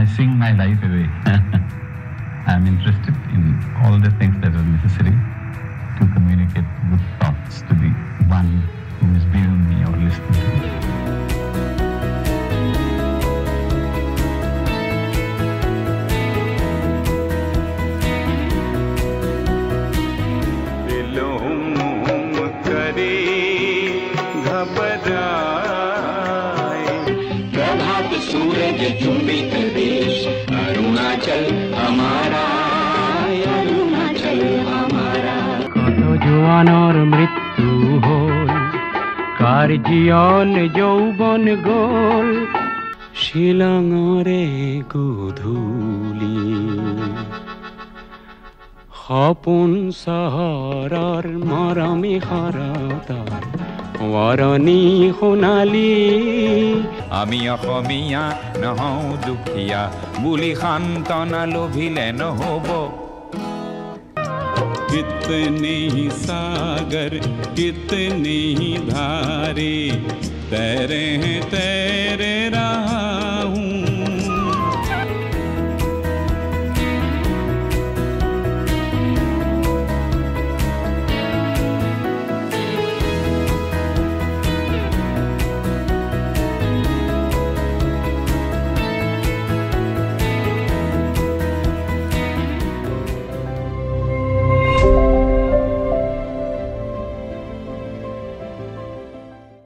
I sing my life away. I am interested in all the things that are necessary to communicate good thoughts to the one who is viewing me or listening to me. प्रभात सूरज चुंबित देश अरुणाचल हमारा अरुणाचल हमारा কত জোয়ানোর মৃত্যু হল কার জীবন যৌবন গোল শিলঙরে গধূলি সপোন চহৰৰ মৰমী হৰতাৰ ৱৰণী সোণালী আমি অসমীয়া নহওঁ দুখীয়া বুলি সান্তনা লোভিলে নহ'ব कितने ही सागर कितने ही धारे तैरे हैं